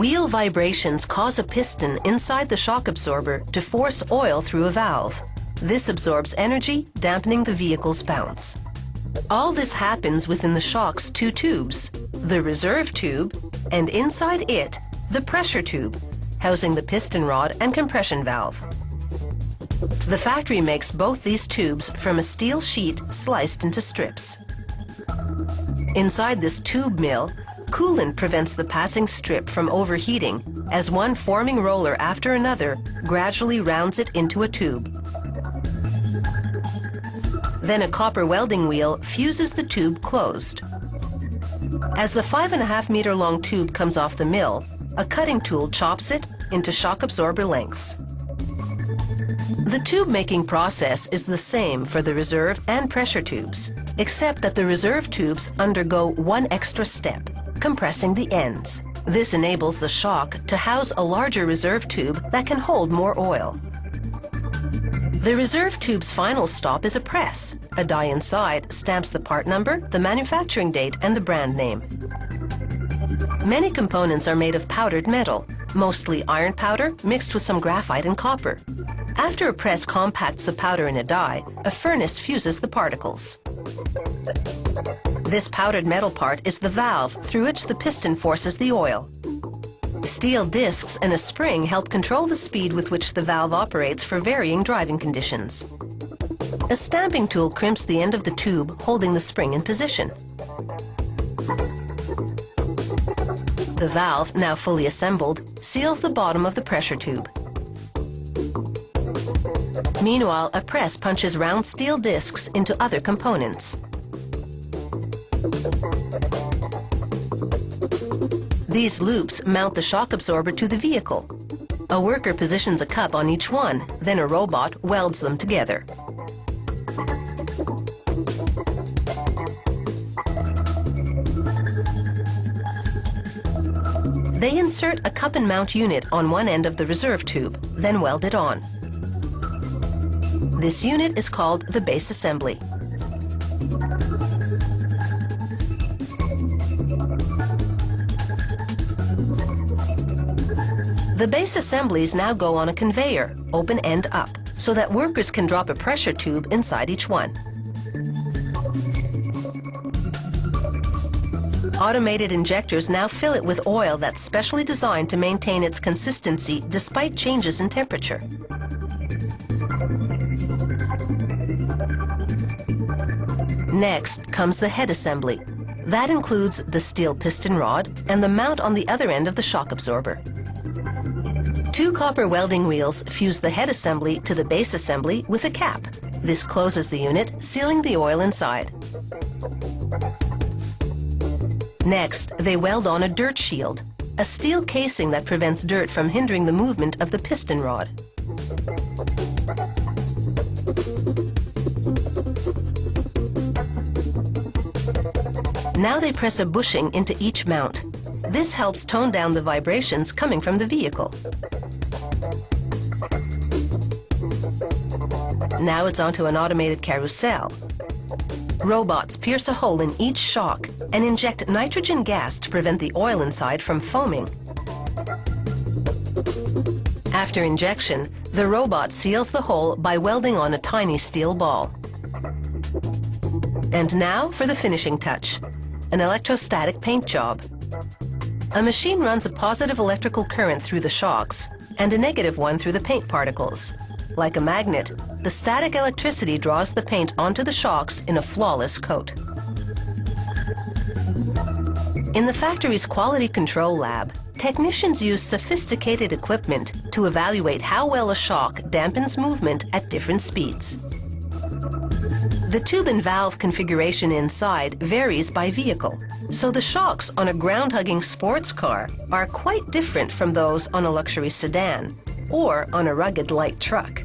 Wheel vibrations cause a piston inside the shock absorber to force oil through a valve. This absorbs energy, dampening the vehicle's bounce. All this happens within the shock's two tubes, the reserve tube, and inside it, the pressure tube, housing the piston rod and compression valve. The factory makes both these tubes from a steel sheet sliced into strips. Inside this tube mill, coolant prevents the passing strip from overheating as one forming roller after another gradually rounds it into a tube. Then a copper welding wheel fuses the tube closed. As the 5.5 meter long tube comes off the mill, a cutting tool chops it into shock absorber lengths. The tube making process is the same for the reserve and pressure tubes, except that the reserve tubes undergo one extra step, compressing the ends. This enables the shock to house a larger reserve tube that can hold more oil. The reserve tube's final stop is a press. A die inside stamps the part number, the manufacturing date, and the brand name. Many components are made of powdered metal, mostly iron powder mixed with some graphite and copper. After a press compacts the powder in a die, a furnace fuses the particles. This powdered metal part is the valve through which the piston forces the oil. Steel discs and a spring help control the speed with which the valve operates for varying driving conditions. A stamping tool crimps the end of the tube, holding the spring in position. The valve, now fully assembled, seals the bottom of the pressure tube. Meanwhile, a press punches round steel discs into other components. These loops mount the shock absorber to the vehicle. A worker positions a cup on each one, then a robot welds them together. They insert a cup and mount unit on one end of the reserve tube, then weld it on. This unit is called the base assembly. The base assemblies now go on a conveyor, open end up, so that workers can drop a pressure tube inside each one. Automated injectors now fill it with oil that's specially designed to maintain its consistency despite changes in temperature. Next comes the head assembly. That includes the steel piston rod and the mount on the other end of the shock absorber. Two copper welding wheels fuse the head assembly to the base assembly with a cap. This closes the unit, sealing the oil inside. Next, they weld on a dirt shield, a steel casing that prevents dirt from hindering the movement of the piston rod. Now they press a bushing into each mount. This helps tone down the vibrations coming from the vehicle. Now it's onto an automated carousel. Robots pierce a hole in each shock and inject nitrogen gas to prevent the oil inside from foaming. After injection, the robot seals the hole by welding on a tiny steel ball. And now for the finishing touch, an electrostatic paint job. A machine runs a positive electrical current through the shocks and a negative one through the paint particles. Like a magnet, the static electricity draws the paint onto the shocks in a flawless coat. In the factory's quality control lab, technicians use sophisticated equipment to evaluate how well a shock dampens movement at different speeds. The tube and valve configuration inside varies by vehicle, so the shocks on a ground-hugging sports car are quite different from those on a luxury sedan or on a rugged light truck.